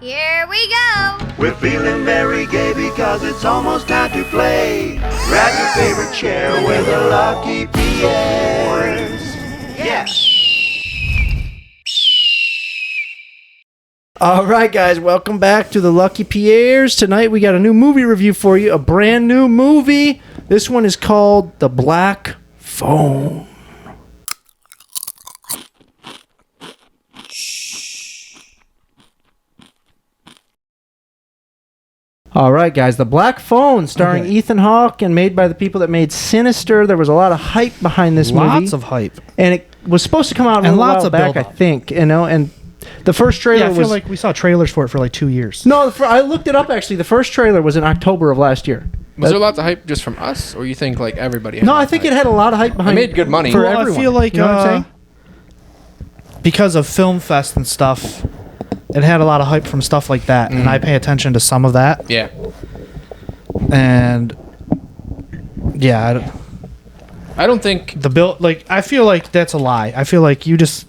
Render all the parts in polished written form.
Here we go! We're feeling very gay because it's almost time to play. Grab your favorite chair with the Lucky Pierres. Yeah! All right, guys, welcome back to the Lucky Pierres. Tonight we got a new movie review for you, a brand new movie. This one is called The Black Phone. All right, guys, The Black Phone, starring Ethan Hawke and made by the people that made Sinister. There was a lot of hype behind this movie. Lots of hype. And it was supposed to come out a And little lots while of back, I build-up. think, and the first trailer Yeah, I feel was... like we saw trailers for it for like 2 years. No, I looked it up, actually. The first trailer was in October of last year. Was there lots of hype just from us, or you think like everybody? Had No, lots I of think hype? it had a lot of hype behind It made good money. for Well, everyone. I feel like you know what I'm saying? because of Film Fest and stuff, it had a lot of hype from stuff like that, and I pay attention to some of that. Yeah, And yeah, I don't think. the bill, like, I feel like that's a lie. I feel like you just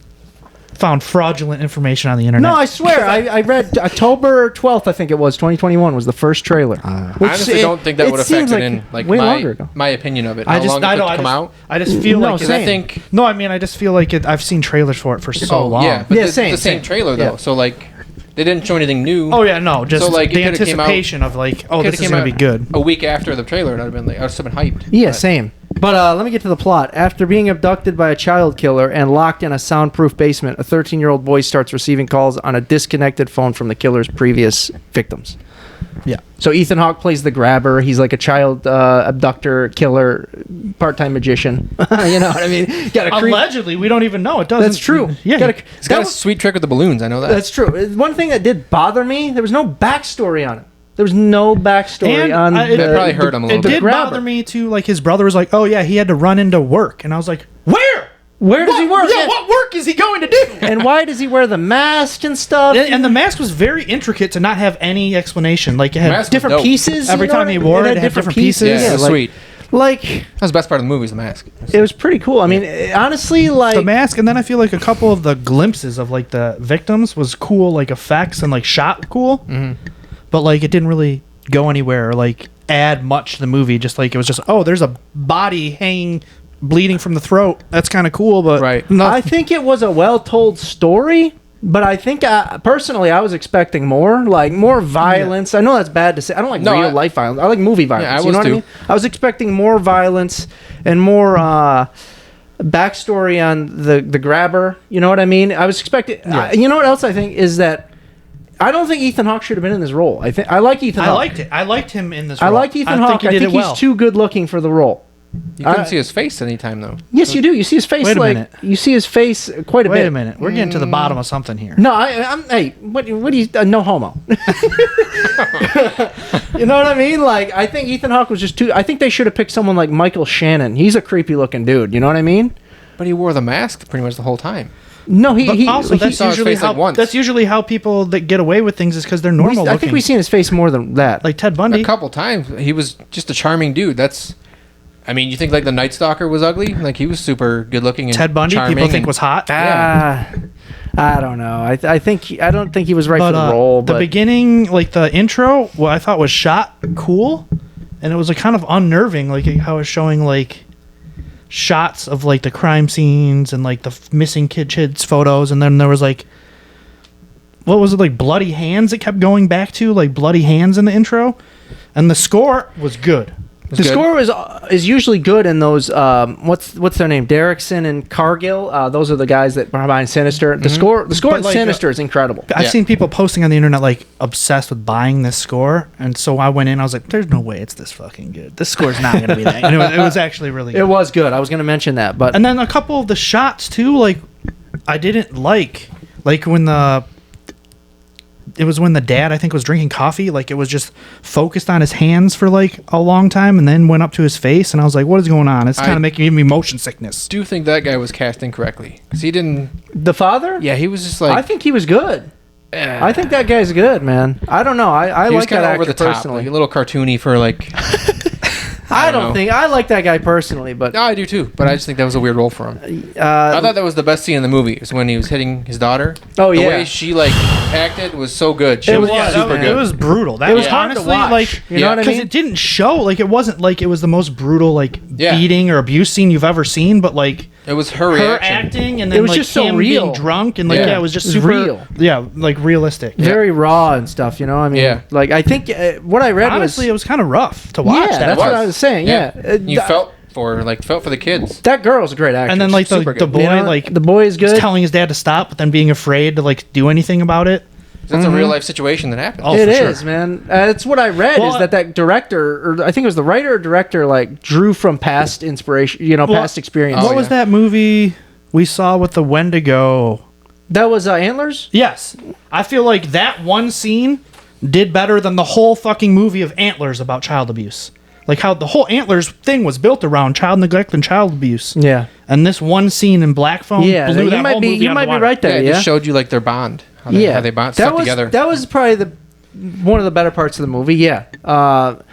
found fraudulent information on the internet. No, I swear. I read October 12th, I think it was, 2021 was the first trailer. I honestly don't think that would have seems factored in like way longer ago. my opinion of it. I How just, long it I took know, to come out. I just feel No, like same. I think. no, I mean, I just feel like I've seen trailers for it for so long. Yeah, but Yeah, the same, same same. trailer though. Yeah. So like, they didn't show anything new. Oh yeah, no, just So, like, it the coulda came out- anticipation of like, oh, Coulda this is came gonna out be good. A week after the trailer, I'd have been like, I was so hyped. Yeah, But- same. But let me get to the plot. After being abducted by a child killer and locked in a soundproof basement, a 13-year-old boy starts receiving calls on a disconnected phone from the killer's previous victims. Yeah. So Ethan Hawke plays the grabber. He's like a child abductor, killer, part-time magician. You know what I mean? Got a creep. Allegedly, we don't even know. It doesn't. That's true. Yeah. He's got a sweet trick with the balloons. I know that. That's true. One thing that did bother me, there was no backstory on it. There was no backstory And on it- That probably hurt him a little It bit. did grabber. bother me too. Like his brother was like, "Oh yeah, he had to run into work," and I was like, "Where? Where does he work? Yeah, what work is he going to do?" And why does he wear the mask and stuff? And the mask was very intricate to not have any explanation. Like it had Mask was different dope. pieces. Every you know time what he I mean? wore it, it had different pieces. Yeah, it was like, sweet. Like, That was the best part of the movie. Was the mask. it was pretty cool. I mean, honestly, like, the mask, and then I feel like a couple of the glimpses of like the victims was cool, like effects and like shot cool, but like it didn't really go anywhere or like add much to the movie. Just like it was just, oh, there's a body hanging, bleeding from the throat. That's kind of cool, but Right. I think it was a well-told story. But I think, personally, I was expecting more, like more violence. I know that's bad to say. I don't like No, real life violence. I like movie violence. I you was know what I too. mean? I was expecting more violence and more backstory on the grabber. You know what I mean? I was expecting. You know what else I think is that I don't think Ethan Hawke should have been in this role. I like Ethan I Hawke. liked it. I liked him in this. I role. liked Ethan I Hawke. think he I did think it well. he's too good looking for the role. You couldn't see his face anytime though. Yes, you do. You see his face. Wait a like minute. you see his face quite a bit. Wait a minute, we're getting to the bottom of something here. No, I'm. Hey, what do you? No homo. You know what I mean? Like, I think Ethan Hawke was just too. I think they should have picked someone like Michael Shannon. He's a creepy looking dude. You know what I mean? But he wore the mask pretty much the whole time. No, But he also, he- that's saw his usually face, like, how once. that's usually how people that get away with things is because they're normal I looking. think we've seen his face more than that. like Ted Bundy. A couple times. He was just a charming dude. That's. I mean, you think like the Night Stalker was ugly? Like he was super good looking and Ted Bundy, charming people think and- was hot. I don't know. I don't think he was right But for the role. the But beginning, like the intro, what I thought was shot cool, and it was like kind of unnerving, like how it was showing like shots of like the crime scenes and like the missing kids' photos, and then there was like, what was it, like bloody hands? It kept going back to like bloody hands in the intro, and the score was good. the score is usually good in those. What's their name? Derrickson and Cargill. Those are the guys that are behind Sinister. The score But in like, Sinister is incredible. I've Yeah. seen people posting on the internet like obsessed with buying this score, and so I went in. I was like, "There's no way it's this fucking good. This score's not going to be that." And it was actually really good. It was good. I was going to mention that, but And then a couple of the shots too, like I didn't like when the dad, I think, was drinking coffee. Like it was just focused on his hands for like a long time, and then went up to his face, and I was like, "What is going on?" It's kind of making me motion sickness. Do you think that guy was cast incorrectly? Because he didn't. the father. Yeah, he was just like. I think he was good. I think that guy's good, man. I don't know. I he was like that kind of actor over the top, personally. like a little cartoony for like. I don't know. think I like that guy personally, but No, I do too, but I just think that was a weird role for him. I thought that was the best scene in the movie. Is when he was hitting his daughter. Oh, the yeah. way she like acted was so good. She It was, was, super man. good. It was brutal. That it was was hard honestly to watch. like, You know Yeah. what I because mean? it didn't show like it wasn't like it was the most brutal like Yeah. beating or abuse scene you've ever seen, but like It was her her reaction. acting and then It was like just so him real. being drunk and like Yeah. yeah, it was just It was super real. Yeah, like realistic. Very raw and stuff, you know. I mean, Yeah. like I think what I read Honestly, was it was kind of rough to watch. yeah, that that's part. what I was saying. Yeah, You felt for the kids. that girl's a great actress. And then like the Super good. boy You know, like the boy is good. was telling his dad to stop, but then being afraid to like do anything about it. That's a real life situation that happened. Oh, It for is, sure. man. It's what I read Well, is that director, or I think it was the writer or director, like drew from past inspiration, past experience. What Oh, was yeah. that movie we saw with the Wendigo? That was Antlers. Yes, I feel like that one scene did better than the whole fucking movie of Antlers about child abuse. Like how the whole Antlers thing was built around child neglect and child abuse. Yeah, And this one scene in Black Phone yeah. blew You that might whole be, movie you out might of the be water. right Yeah, there. it Yeah, just showed you like their bond. How they, how they bond that stuck was together. that was probably one of the better parts of the movie. Yeah,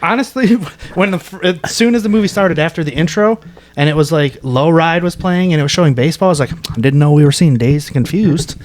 Honestly, when as soon as the movie started after the intro, and it was like Low Ride was playing, and it was showing baseball, I was like, I didn't know we were seeing Dazed and Confused.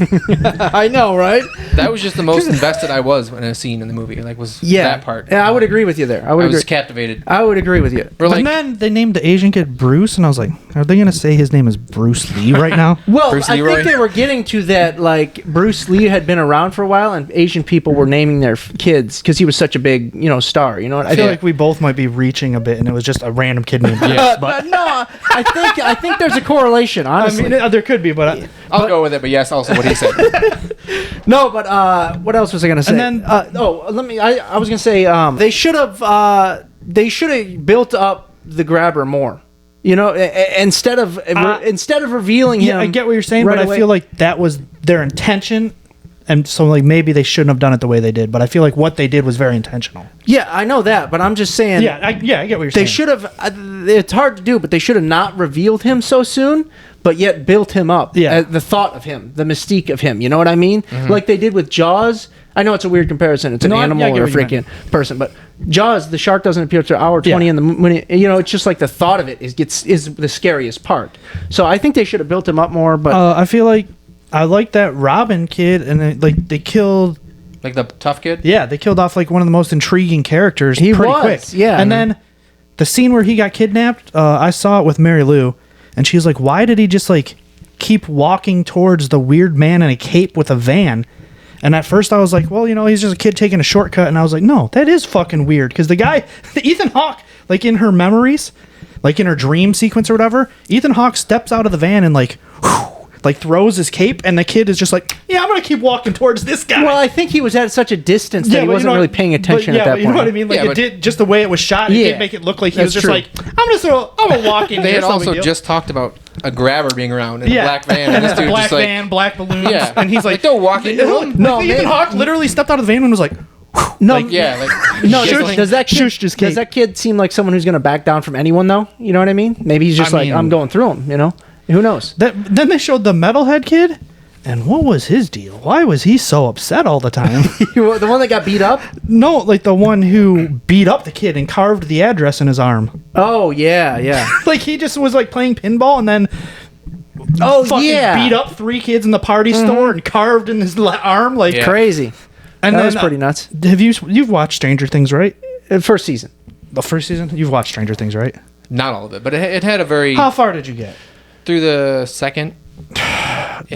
I know, right? That was just the most invested I was in a scene in the movie. Like was Yeah, that part. Yeah, I would agree with you there. I would I agree. was captivated. I would agree with you. We're like, and then they named the Asian kid Bruce, and I was like, are they gonna say his name is Bruce Lee right now? Well, Bruce I Leroy? think they were getting to that. Like Bruce Lee had been around for a while, and Asian people were naming their kids because he was such a big, star. You know what I feel Yeah. like we both might be reaching a bit, and it was just a random kid named Bruce. But no, I think there's a correlation. I Honestly, mean, there could be, but I'll go with it, but yes, also what he said. no. But what else was I gonna say? then- let me. I was gonna say they should have built up the grabber more. Instead of revealing him. yeah, I get what you're saying, right but away. I feel like that was their intention, and so like maybe they shouldn't have done it the way they did. But I feel like what they did was very intentional. Yeah, I know that, but I'm just saying. Yeah, I get what you're saying. They should have. It's hard to do, but they should have not revealed him so soon, but yet built him up. Yeah. The thought of him, the mystique of him. You know what I mean? Like they did with Jaws. I know it's a weird comparison. It's an No, I animal get or a what you freaking person, but Jaws, the shark doesn't appear to hour 20 Yeah. in the morning. It's just like the thought of it is the scariest part. So I think they should have built him up more. But I feel like I like that Robin kid, and they killed. Like the tough kid. Yeah, they killed off like one of the most intriguing characters He pretty was, quick. yeah. And then the scene where he got kidnapped, I saw it with Mary Lou, and she's like, "Why did he just like keep walking towards the weird man in a cape with a van?" And at first I was like, well, he's just a kid taking a shortcut. And I was like, no, that is fucking weird. Because the guy, Ethan Hawke, like in her memories, like in her dream sequence or whatever, Ethan Hawke steps out of the van and like throws his cape. And the kid is just like, yeah, I'm going to keep walking towards this guy. well, I think he was at such a distance that Yeah, he but you wasn't know really what- paying attention but at that but point. You know what I mean? Like Yeah, it but- did just the way it was shot. It Yeah. did make it look like he That's was just true. like, I'm a walking. They had It's no big also deal. just talked about a grabber being around in yeah. a black van, and and this it's a dude black just like, van, black balloons, Yeah. and he's like, Like, they'll walk into him? No, Ethan maybe- Hawke literally stepped out of the van and was like, No, like yeah, like No, just does, like- does that kid, Shush, just does Kate. that kid seem like someone who's going to back down from anyone though? You know what I mean? Maybe he's just I like mean- I'm going through him. Who knows? Then they showed the metalhead kid, and what was his deal? Why was he so upset all the time? The one that got beat up. No, like the one who beat up the kid and carved the address in his arm. Oh yeah. Like he just was like playing pinball and then Oh fucking yeah. beat up 3 kids in the party store and carved in his arm. Like, Yeah. Crazy. and That then, was pretty nuts. Have you've watched Stranger Things, right? First season. The first season. You've watched Stranger Things, right? not all of it, but it had a very How far did you get? through the second. It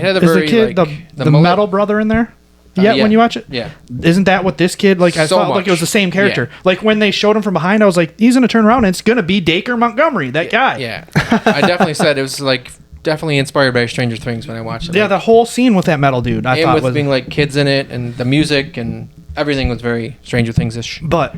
had a Is very the kid like, the mullet- metal brother in there? Yeah, yeah. when you watch it. Yeah, Isn't that what this kid like? I So felt like much. it was the same character. Yeah. Like when they showed him from behind, I was like, he's gonna turn around and it's gonna be Dacre Montgomery, that guy. yeah. I definitely said it was like definitely inspired by Stranger Things when I watched it. Yeah, Like, the whole scene with that metal dude, I and thought with was. being like kids in it and the music and everything was very Stranger Things ish. But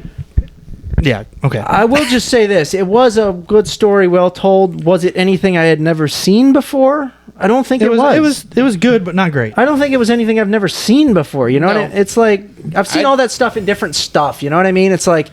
yeah, okay. I will just say this: it was a good story, well told. Was it anything I had never seen before? I don't think it was. It was good, but not great. I don't think it was anything I've never seen before. You know, No. what it's like I've seen I- all that stuff in different stuff. You know what I mean? It's like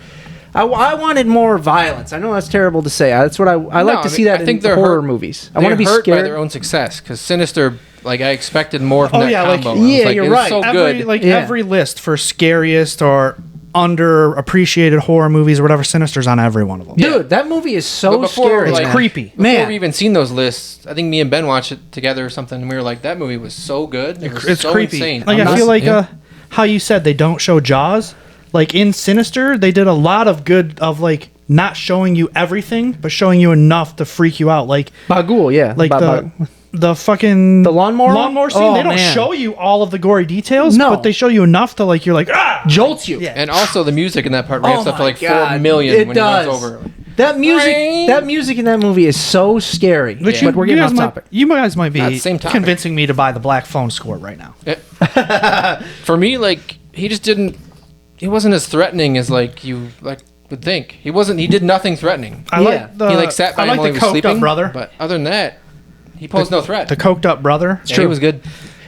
I wanted more violence. I know that's terrible to say. That's what I like to see that in horror movies. I want to be hurt by scared. their own success because Sinister. Like I expected more from Oh, that yeah, like- combo. I was yeah, like, you're it was right. So every good. like Yeah. every list for scariest or underappreciated horror movies or whatever. Sinister's on every one of them. Dude, that movie is so But before, scary. like, man. creepy. Before Man. we even seen those lists, I think me and Ben watched it together or something, and we were like, that movie was so good. It was It's so creepy. insane. Like, I'm I not- feel like yeah. how you said they don't show Jaws. Like in Sinister, they did a lot of good of like not showing you everything, but showing you enough to freak you out. Like Bagul, yeah. like the fucking The lawnmower? scene. Oh, they don't man. show you all of the gory details, No. but they show you enough to like you're like ah. jolts you. Yeah. And also the music in that part ramps up to like 4 God. million It when does. he runs over. That music, Ring. that music in that movie is so scary. But But we're getting off topic. You guys might be Not the same topic. convincing me to buy the black phone score right now. For me, like he just didn't. He wasn't as threatening as like you like would think. He wasn't. He did nothing threatening. I Yeah. like the He like sat by I him like while the he was coked sleeping. up brother. But other than that, he posed no threat. The coked up brother. Yeah, he was good.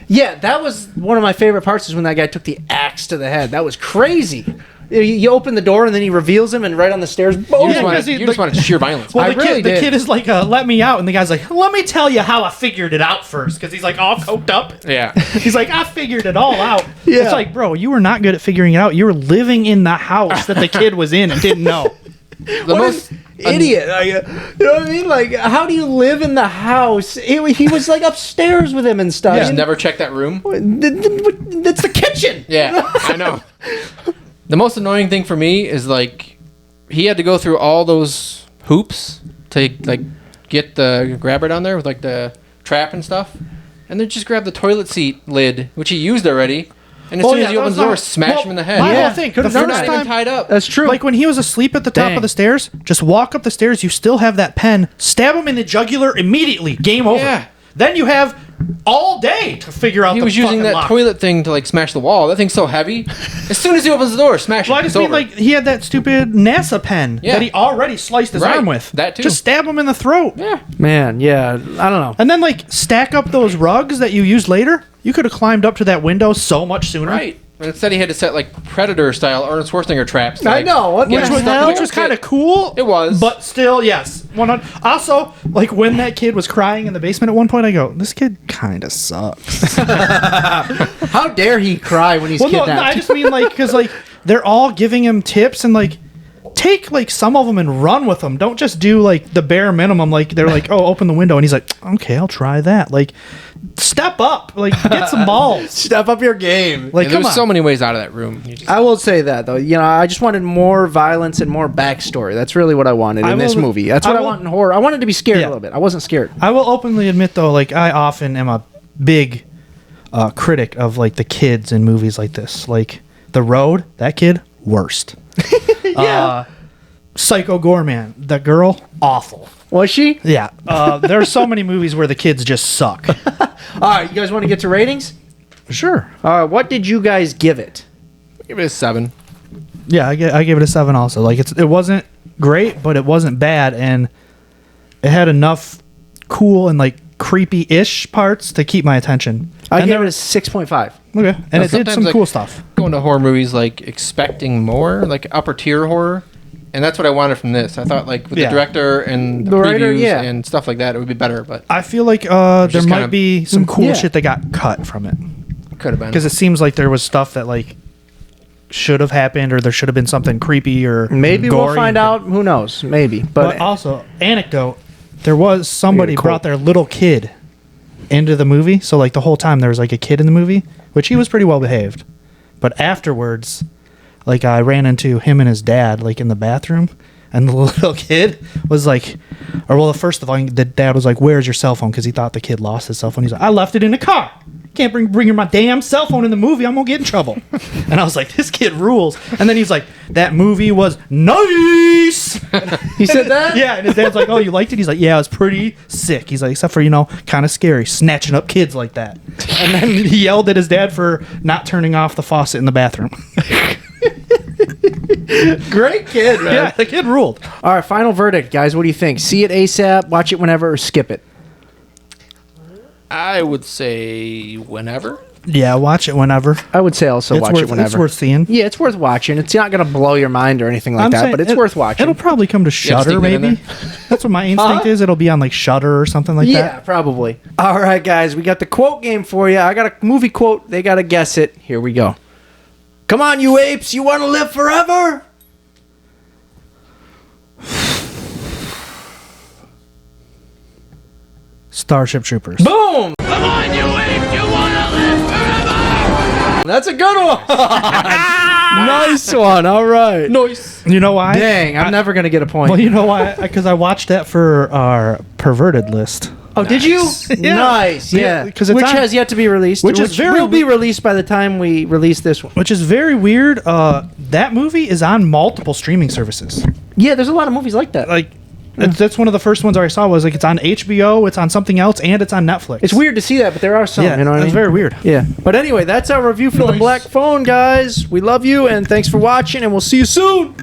Yeah, that was one of my favorite parts is when that guy took the axe to the head. That was crazy. You open the door and then he reveals him and right on the stairs, boom. You just, Yeah, wanted, 'cause he- you just wanted sheer violence. Well, I the really kid, the did. kid is like, "Let me out," and the guy's like, "Let me tell you how I figured it out first," because he's like all coked up. Yeah. He's like, "I figured it all out." Yeah. It's like, bro, you were not good at figuring it out. You were living in the house that the kid was in and didn't know. The What most an idiot. Like, you know what I mean? Like, how do you live in the house? He was like upstairs with him and stuff. just And- never checked that room. That's the kitchen. Yeah, I know. The most annoying thing for me is like he had to go through all those hoops to like get the grabber down there with like the trap and stuff, and then just grab the toilet seat lid, which he used already, and as Oh, soon yeah, as he opens that the door, was smash not- him in the head. My Yeah, whole thing, the could've They're done first not that. even time, tied up. That's true. like when he was asleep at the top Dang. of the stairs, just walk up the stairs. You still have that pen. Stab him in the jugular immediately. Game over. Yeah. Then you have all day to figure out. He the was using fucking that lock. toilet thing to like smash the wall. That thing's so heavy. As soon as he opens the door, smash it. Well, I just It's mean over. like he had that stupid NASA pen Yeah. that he already sliced his Right. arm with. That too. Just stab him in the throat. yeah. Man, yeah. I don't know. And then like stack up those rugs that you used later. You could have climbed up to that window so much sooner. Right. And instead, he had to set like Predator style Arnold Schwarzenegger traps. to, I like, know. What get the him stuck hell? in the Which was kit. kind of cool. It was. But still, yes. Also, like when that kid was crying in the basement at one point, I go, this kid kind of sucks. How dare he cry when he's Well, no, kidnapped? I just mean like, because like they're all giving him tips and like, take like some of them and run with them. Don't just do like the bare minimum. Like they're like, oh, open the window. And he's like, okay, I'll try that. Like, step up. Like, get some balls. Step up your game. Like, Yeah, come there's on. so many ways out of that room. You just- I will say that though, you know, I just wanted more violence and more backstory. That's really what I wanted in this will- movie. That's what I I will- want in horror. I wanted to be scared Yeah. a little bit. I wasn't scared. I will openly admit though, like I often am a big critic of like the kids in movies like this. Like The Road, that kid, worst. Yeah. Psycho Gorman, the girl, awful. Was she? Yeah. There are so many movies where the kids just suck. All right, you guys want to get to ratings? Sure. What did you guys give it? Give it a 7. Yeah, I gave it a 7 also. Like it wasn't great, but it wasn't bad, and it had enough cool and like creepy-ish parts to keep my attention. I And gave there- it a 6.5. Okay. And it did sometimes, some like- cool stuff. Going to horror movies like expecting more, like upper tier horror, and that's what I wanted from this. I thought like with Yeah. the director and the The writer, previews yeah. and stuff like that, it would be better. But I feel like there just might kinda- be some cool Yeah. shit that got cut from it. could have been. Because it seems like there was stuff that like should have happened, or there should have been something creepy or Maybe we'll gory. find out. Who knows? Maybe. But also, anecdote: there was somebody Weird quote. brought their little kid into the movie, so like the whole time there was like a kid in the movie, which he was pretty well behaved. But afterwards, like I ran into him and his dad like in the bathroom, and the little kid was like, or well, first of all, the dad was like, "Where's your cell phone?" Because he thought the kid lost his cell phone. He's like, "I left it in the car. Can't bring my damn cell phone in the movie. I'm gonna get in trouble." And I was like, "This kid rules." And then he's like, "That movie was nice." he said that? Yeah, and his dad's like, "Oh, you liked it?" He's like, "Yeah, it was pretty sick." He's like, "Except for kind of scary, snatching up kids like that." And then he yelled at his dad for not turning off the faucet in the bathroom. Great kid, man. Yeah, the kid ruled. All right, final verdict, guys. What do you think? See it ASAP, watch it whenever, or skip it? I would say whenever. Yeah, watch it whenever. I would say also watch it whenever. It's worth seeing. Yeah, it's worth watching. It's not going to blow your mind or anything like I'm that, saying but it's it- worth watching. It'll probably come to Shudder, stick that in maybe. That's what my instinct is. It'll be on like Shudder or something like yeah, that. probably. All right, guys, we got the quote game for you. I got a movie quote. They got to guess it. Here we go. Come on, you apes! You want to live forever? Starship Troopers. Boom! Come on, you apes! You want to live forever? That's a good one. Nice one. All right. Noise. You know why? Dang, I'm never gonna get a point. Well, you know why? Because I watched that for our perverted list. Oh, did you? Yeah. Nice, yeah. Yeah, 'cause it's which on- has yet to be released. which is very will be released by the time we release this one. Which is very weird. That movie is on multiple streaming services. Yeah, there's a lot of movies like that. Like, that's one of the first ones I saw was like it's on HBO, it's on something else, and it's on Netflix. It's weird to see that, but there are some. Yeah, you know what I it's mean? very weird. Yeah. But anyway, that's our review for the Nice. Black Phone, guys. We love you and thanks for watching, and we'll see you soon.